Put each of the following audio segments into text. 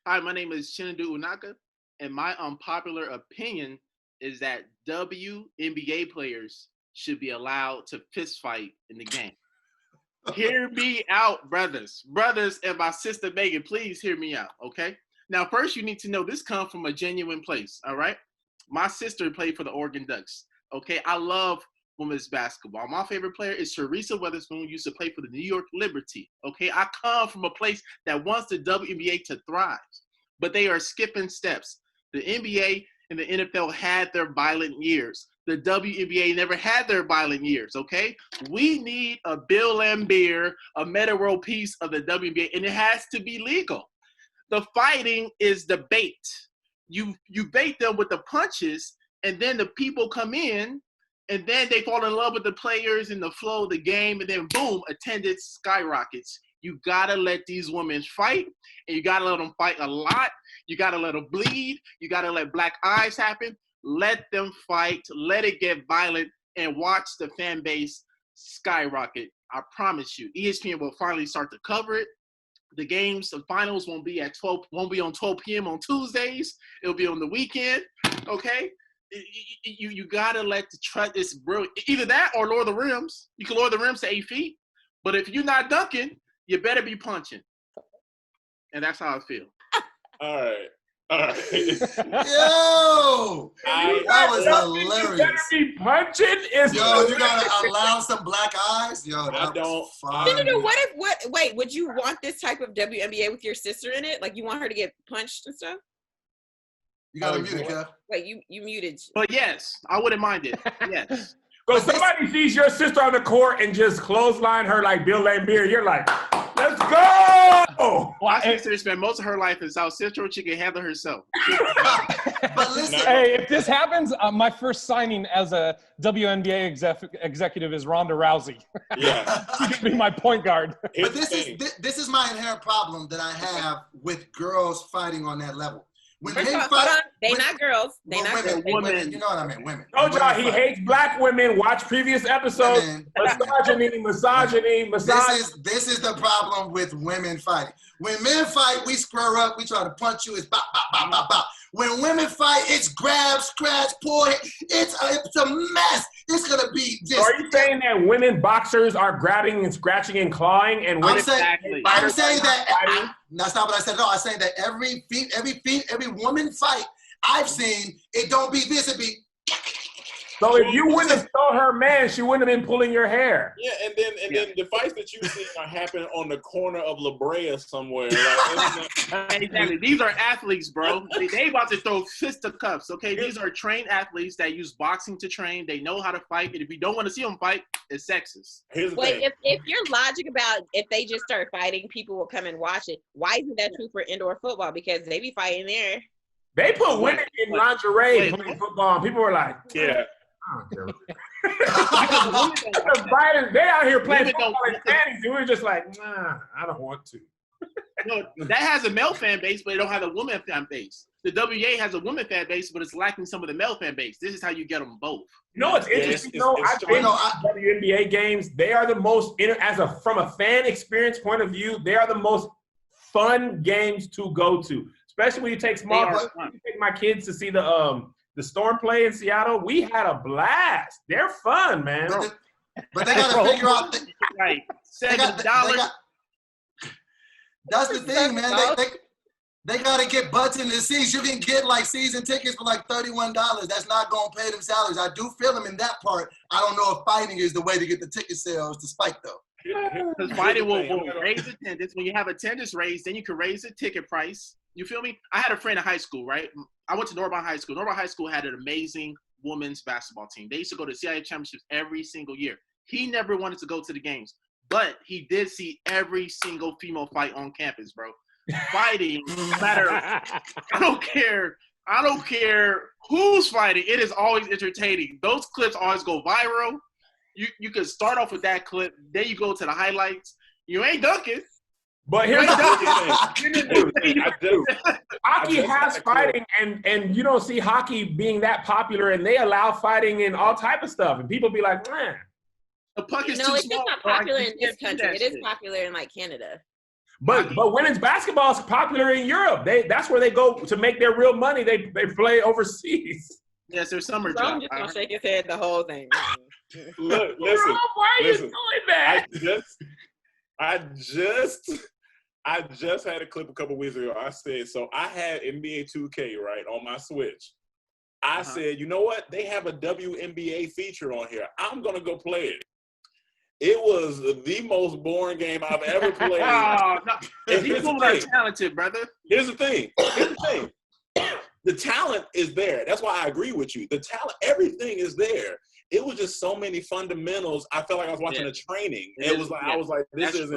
Hi, my name is Chinadu Unaka, and my unpopular opinion is that WNBA players should be allowed to fist fight in the game. Hear me out, brothers. Brothers and my sister Megan, please hear me out, okay? Now, first, you need to know this comes from a genuine place, all right? My sister played for the Oregon Ducks, okay? I love women's basketball. My favorite player is Teresa Weatherspoon, who used to play for the New York Liberty, okay? I come from a place that wants the WNBA to thrive, but they are skipping steps. The NBA and the NFL had their violent years. The WNBA never had their violent years, okay? We need a Bill Laimbeer, a meta world piece of the WNBA, and it has to be legal. The fighting is the bait. You bait them with the punches, and then the people come in, and then they fall in love with the players and the flow of the game, and then boom, attendance skyrockets. You gotta let these women fight, and you gotta let them fight a lot. You gotta let them bleed. You gotta let black eyes happen. Let them fight. Let it get violent, and watch the fan base skyrocket. I promise you, ESPN will finally start to cover it. The games, the finals won't be on 12 p.m. on Tuesdays. It'll be on the weekend. Okay. You gotta let the trust. It's brilliant. Either that or lower the rims. You can lower the rims to 8 feet, but if you're not dunking, you better be punching. And that's how I feel. All right. Yo! That was hilarious. You gotta be punching? Yo, you gotta allow some black eyes? Yo, that was fun. No, wait, would you want this type of WNBA with your sister in it? Like, you want her to get punched and stuff? You gotta mute it, Kev. Wait, you muted. But yes, I wouldn't mind it. Yes. So somebody sees your sister on the court and just clothesline her like Bill Laimbeer, you're like, let's go! My sister spent most of her life in South Central. She can handle herself. But listen. Hey, if this happens, my first signing as a WNBA executive is Ronda Rousey. Yeah. She can be my point guard. But this is my inherent problem that I have with girls fighting on that level. When First of all, hold on. They not girls. They not girls. Women. You know what I mean? Women. Told y'all he hates black women. Watch previous episodes. Misogyny. This is the problem with women fighting. When men fight, we square up. We try to punch you. It's bop, bop, bop, bop, bop. When women fight, it's grab, scratch, pull. It's a mess. It's gonna be just. So are you saying that women boxers are grabbing and scratching and clawing, and women? I'm saying that. That's not what I said at all. I'm saying that every woman fight I've seen, it don't be this. It be. So if you wouldn't have saw her man, she wouldn't have been pulling your hair. Yeah, and then the fights that you see are happening on the corner of La Brea somewhere. Exactly. These are athletes, bro. They about to throw fisticuffs, okay? These are trained athletes that use boxing to train. They know how to fight. And if you don't want to see them fight, it's sexist. Wait, if your logic about if they just start fighting, people will come and watch it, why isn't that true for indoor football? Because they be fighting there. They put women in lingerie playing football, and people were like, yeah. The fighters, they out here playing football in panties, and we're just like, nah, I don't want to. No, that has a male fan base, but it don't have a woman fan base. The WA has a woman fan base, but it's lacking some of the male fan base. This is how you get them both. No, it's interesting. I've been to WNBA games. They are the most, from a fan experience point of view, they are the most fun games to go to. Especially when you take my kids to see the Storm play in Seattle. We had a blast. They're fun, man. But they gotta figure out. Right. $7. That's the thing, man. They gotta get butts in the seats. You can get like season tickets for like $31. That's not gonna pay them salaries. I do feel them in that part. I don't know if fighting is the way to get the ticket sales to spike though. Because fighting will raise attendance. When you have attendance raised, then you can raise the ticket price. You feel me? I had a friend in high school, right? I went to Norby High School. Norby High School had an amazing women's basketball team. They used to go to CIF championships every single year. He never wanted to go to the games, but he did see every single female fight on campus, bro. Fighting, no matter, I don't care who's fighting. It is always entertaining. Those clips always go viral. You could start off with that clip, then you go to the highlights. You ain't dunking. But here's the thing. I do. Hockey has fighting, and you don't see hockey being that popular, and they allow fighting in all type of stuff. And people be like, man. The puck is too small. No, it's just not popular in this country. It is popular in, like, Canada. But women's basketball is popular in Europe. That's where they go to make their real money. They play overseas. Yes, there's summer So I'm job. just gonna shake his head the whole thing. Look, listen. Bro, why are you doing that? I just had a clip a couple weeks ago. I said, so I had NBA 2K, right, on my Switch. I said, you know what? They have a WNBA feature on here. I'm going to go play it. It was the most boring game I've ever played. Oh, no. People are talented, brother. Here's the thing. The talent is there. That's why I agree with you. The talent, everything is there. It was just so many fundamentals. I felt like I was watching a training. I was like, this is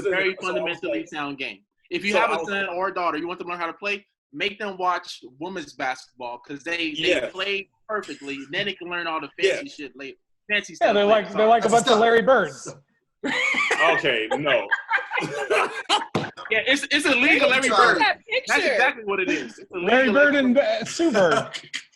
a very fundamentally sound game. If you have a son or a daughter, you want them to learn how to play, make them watch women's basketball because they play perfectly. And then they can learn all the fancy shit later. Fancy stuff. Yeah, they're like a bunch of Larry Birds. Okay, no. Yeah, it's illegal Larry Bird. That's exactly what it is. Larry Bird and Sue Bird.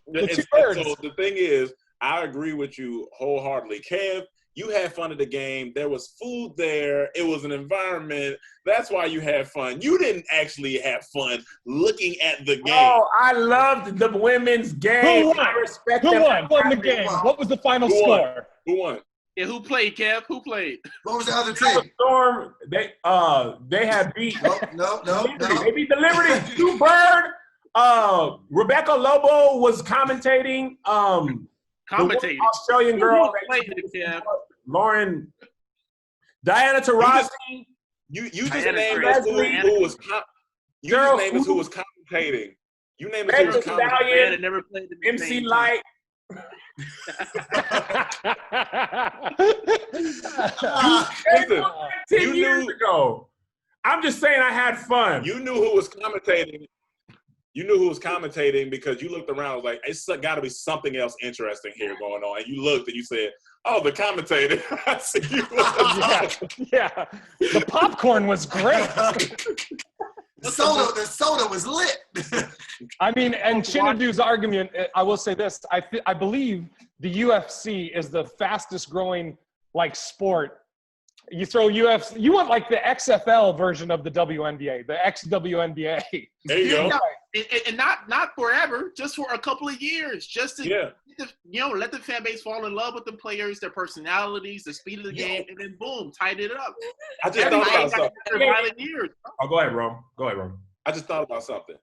The two birds. So the thing is, I agree with you wholeheartedly. Kev, you had fun at the game. There was food there. It was an environment. That's why you had fun. You didn't actually have fun looking at the game. Oh, I loved the women's game. Who won? I respect Who them. won the game? What was the final score? Who won? Yeah, who played, Kev? Who played? What was the other team? Storm, they had beat. No. They beat the Liberty. Sue Bird. Rebecca Lobo was commentating. Commentating. Australian girl. Lauren. Diana Taurasi. You just named us who was commentating. You named us who was commentating. Never played the MC Light. Listen, 10 years ago. I'm just saying I had fun. You knew who was commentating. You knew who was commentating because you looked around and was like, it's got to be something else interesting here going on. And you looked and you said, oh, the commentator. I see you. Yeah. The popcorn was great. The soda was lit. I mean, and Chinadu's argument, I will say this. I believe the UFC is the fastest growing sport. You throw UFC, you want the XFL version of the WNBA, the ex-WNBA. There you go. And not forever, just for a couple of years, just to let the fan base fall in love with the players, their personalities, the speed of the game, and then boom, tighten it up. I just thought about something. Years, oh, go ahead, Ron. I just thought about something.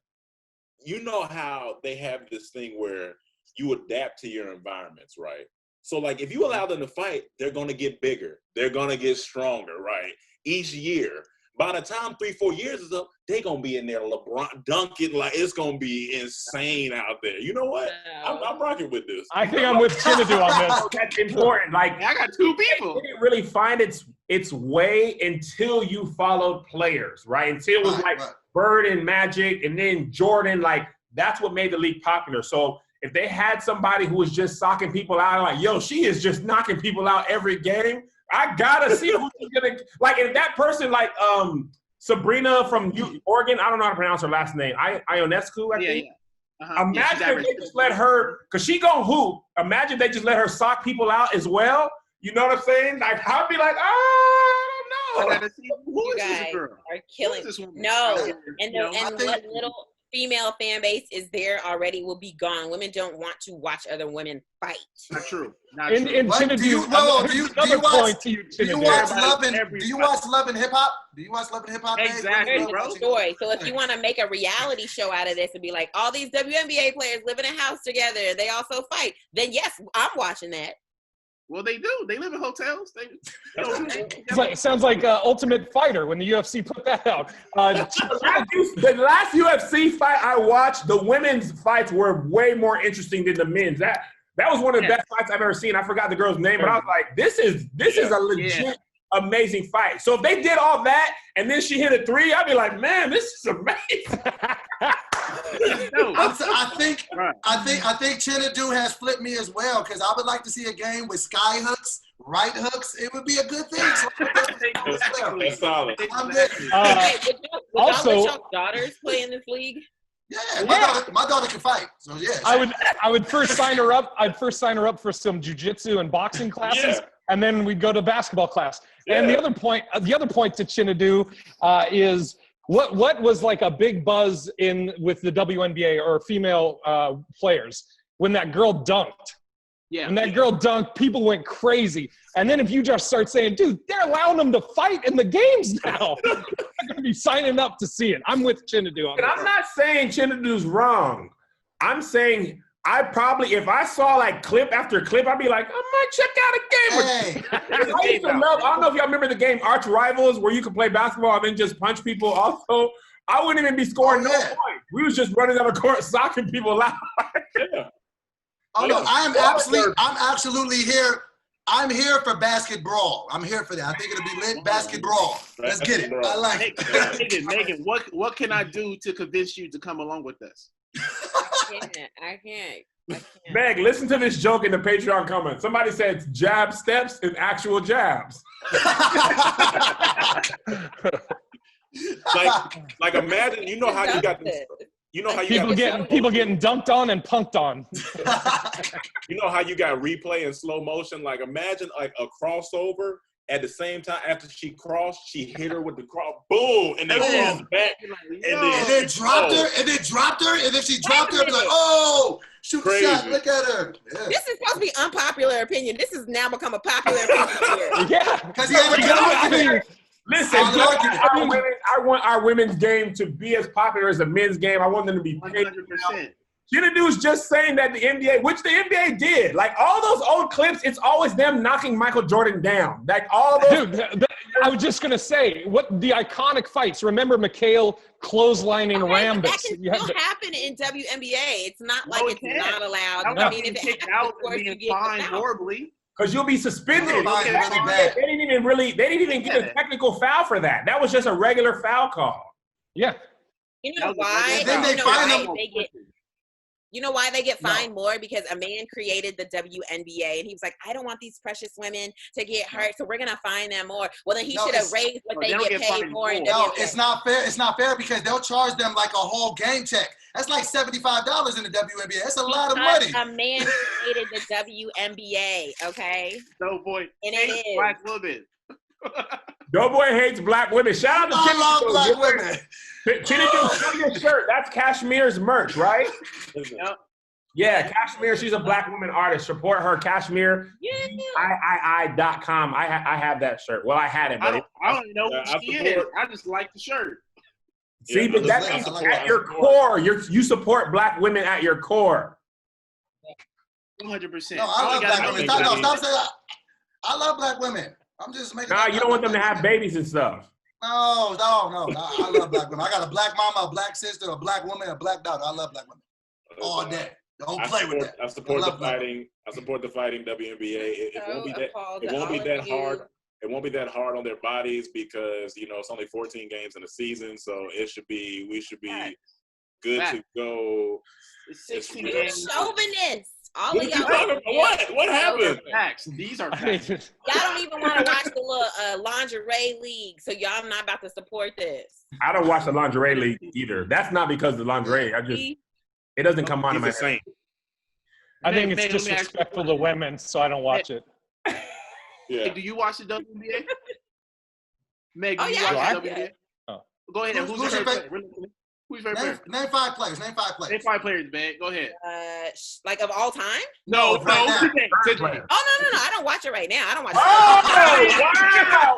You know how they have this thing where you adapt to your environments, right? So, if you allow them to fight, they're going to get bigger. They're going to get stronger, right? Each year. By the time 3-4 years is up, they're going to be in there LeBron dunking. It's going to be insane out there. You know what? I'm rocking with this. I think I'm with Chinadu on this. That's important. I got two people. It didn't really find its way until you followed players, right? Until it was Bird and Magic and then Jordan. That's what made the league popular. So if they had somebody who was just socking people out, yo, she is just knocking people out every game, I gotta see who she's gonna if that person Sabrina from Oregon, I don't know how to pronounce her last name, Ionescu, I think. Yeah. Imagine if they just let her, because she gonna hoop. Imagine they just let her sock people out as well. You know what I'm saying? I'd be like, I don't know. I gotta see who is this girl? Are killing. No, and what little female fan base is there already will be gone. Women don't want to watch other women fight. Not true. Do you watch Love and Hip Hop? Do you watch Love and Hip Hop? Exactly, bro. Story. So if you want to make a reality show out of this and be like, all these WNBA players live in a house together, they also fight, then yes, I'm watching that. Well, they do. They live in hotels. It sounds like Ultimate Fighter when the UFC put that out. The last UFC fight I watched, the women's fights were way more interesting than the men's. That was one of the best fights I've ever seen. I forgot the girl's name, but I was like, this is a legit amazing fight. So if they did all that and then she hit a 3, I'd be like, man, this is amazing. I think Chinadu has flipped me as well because I would like to see a game with sky hooks, right hooks. It would be a good thing. That's solid. Would your daughters play in this league? Yeah, my daughter can fight. So yeah. I would first sign her up. I'd first sign her up for some jiu-jitsu and boxing classes, and then we'd go to basketball class. And the other point to Chinadu is what was like a big buzz with the WNBA or female players when that girl dunked. Yeah. When that girl dunked, people went crazy. And then if you just start saying, dude, they're allowing them to fight in the games now, I'm going to be signing up to see it. I'm with Chinadu on that. I'm not saying Chinadu's wrong. I'm saying if I saw like clip after clip, I'd be like, I might check out a game. I don't know if y'all remember the game Arch Rivals where you could play basketball and then just punch people also. I wouldn't even be scoring no points. We was just running down the court, socking people out. Oh no, I'm absolutely here. I'm here for basketball. I'm here for that. I think it'll be lit basketball. Let's get it. I like it. Megan, what can I do to convince you to come along with us? I can't. Meg, listen to this joke in the Patreon comment. Somebody said jab steps and actual jabs. like imagine, you know how you got this. You know how you people getting dunked on and punked on. You know how you got replay in slow motion? Like imagine like a crossover at the same time after she crossed, she hit her with the cross, boom, and then falls back, and then dropped her, and then she dropped her, like, oh, shoot a shot, look at her. Yeah. This is supposed to be unpopular opinion. This has now become a popular opinion. Yeah, because listen, I want our women's game to be as popular as the men's game. I want them to be 100%. Chinnadu's just saying that the NBA, which the NBA did, like all those old clips, it's always them knocking Michael Jordan down. Like all those. Dude, I was just gonna say, what the iconic fights. Remember McHale clotheslining Rambis? That can still happen in WNBA. It's not like it's not allowed. I mean, if it happens, out of course, you get fined horribly. Because you'll be suspended. They didn't even get a technical foul for that. That was just a regular foul call. Yeah. You know why? You know why they get fined more? Because a man created the WNBA and he was like, I don't want these precious women to get hurt, so we're gonna fine them more. Well, then he should have raised what they get paid more. No, it's not fair. It's not fair because they'll charge them like a whole game check. That's like $75 in the WNBA. That's a lot of money. A man created the WNBA, okay? No boy. And it is. Black women. Doughboy hates black women. Shout out to I love black women. Chinadu, show your shirt. That's Cashmere's merch, right? Yep. Yeah, Cashmere. She's a black woman artist. Support her. Cashmere. III.com. I have that shirt. Well, I had it, but I don't know who she is. I just like the shirt. See, but that means at your core, you support black women at your core. 100%. No, I love black women. Stop saying I love black women. I'm just making. Nah, you don't want them to have babies and stuff. No. I love black women. I got a black mama, a black sister, a black woman, a black daughter. I love black women all day. Don't play with that. I support the fighting. I support the fighting WNBA. It won't be that hard. It won't be that hard on their bodies because it's only 14 games in a season, so we should be good to go. It's 16 games. Chauvinists. All of y'all. What happened? Facts. These are facts. Y'all don't even want to watch the little lingerie league, so y'all not about to support this. I don't watch the lingerie league either. That's not because of the lingerie. It doesn't come on to my brain. I think it's disrespectful to women, so I don't watch it. Yeah. Hey, do you watch the WNBA? Meg, do you watch the WNBA? Oh. Go ahead. Who's your favorite player? Who's your favorite player? Name 5 players. Name 5 players, Meg. Go ahead. Like of all time? No. Today. Oh, no. I don't watch it right now. I don't watch it. Wow.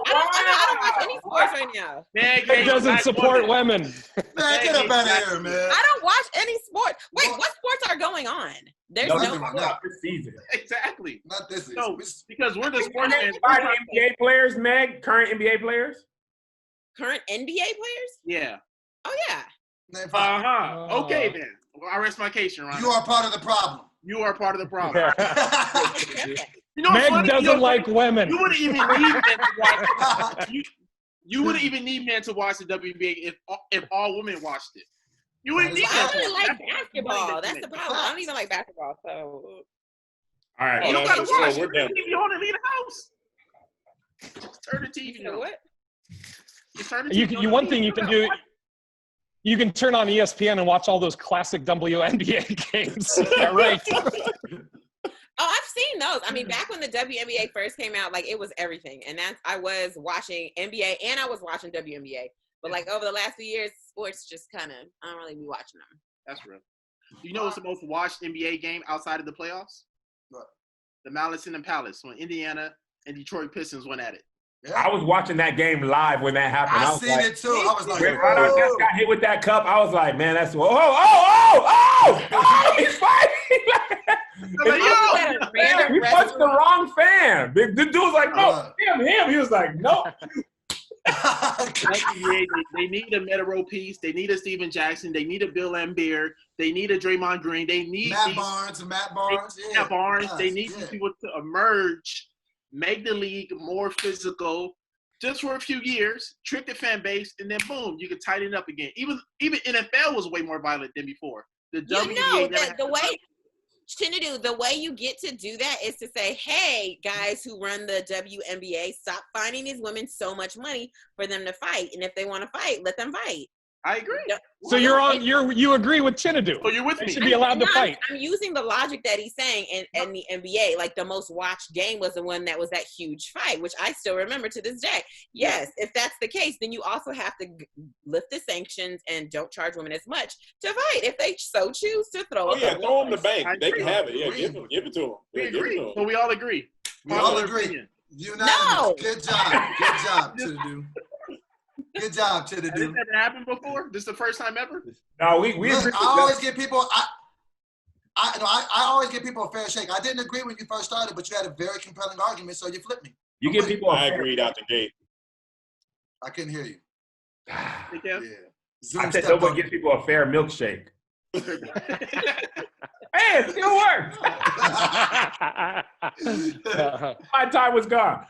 I don't watch any sports right now. Meg doesn't support women. Man, get up out of here, man. I don't watch any sports. Wait, what sports are going on? There's not this season. Exactly. Not this season. No, because we're the sports fans. NBA players, Meg? Current NBA players? Current NBA players? Yeah. Oh, yeah. Okay, then. Well, I rest my case, Your Honor. You are part of the problem. You are part of the problem. Meg doesn't like women. You wouldn't even need men to watch. You wouldn't even need men to watch the WNBA if all women watched it. You wouldn't need I don't like basketball. That's the problem. I don't even like basketball. So. All right. You don't gotta watch it. We're done. You on and leave the house. Just turn the TV on. What? One thing you can do. You can turn on ESPN and watch all those classic WNBA games. Yeah, right. Oh, I've seen those. I mean, back when the WNBA first came out, like it was everything. And I was watching NBA and I was watching WNBA. But like over the last few years, sports just kind of, I don't really be watching them. That's real. You know what's the most watched NBA game outside of the playoffs? What? The Malice in the Palace when Indiana and Detroit Pistons went at it. Yeah. I was watching that game live when that happened. I seen it too. I was like, when Arnaz got hit with that cup, I was like, man, that's he's fighting. He punched the wrong fan. The dude was like, no, him. He was like, no. They need a Metro piece. They need a Steven Jackson. They need a Bill Laimbeer. They need a Draymond Green. They need Matt Barnes. Matt Barnes. They need these people to emerge, make the league more physical, just for a few years, trick the fan base, and then boom, you can tighten it up again. Even NFL was way more violent than before. The way you get to do that is to say, hey, guys who run the WNBA, stop finding these women so much money for them to fight. And if they want to fight, let them fight. I agree. So you agree with Chinadu. So you're with me. They should be allowed to fight. I'm using the logic that he's saying in the NBA. Like the most watched game was the one that was that huge fight, which I still remember to this day. Yes, if that's the case, then you also have to lift the sanctions and don't charge women as much to fight if they so choose to throw. Throw them the bank. They can have it. Yeah, give it to them. We agree. So we all agree. We all agree. No. Good job, Chinadu. Good job, Chidadu. Has this ever happened before? This is the first time ever? No, we agree. I always give people I always give people a fair shake. I didn't agree when you first started, but you had a very compelling argument, so you flipped me. You give people I agreed out the gate. I couldn't hear you. Yeah. I said nobody gives people a fair milkshake. Hey, it still works. My time was gone.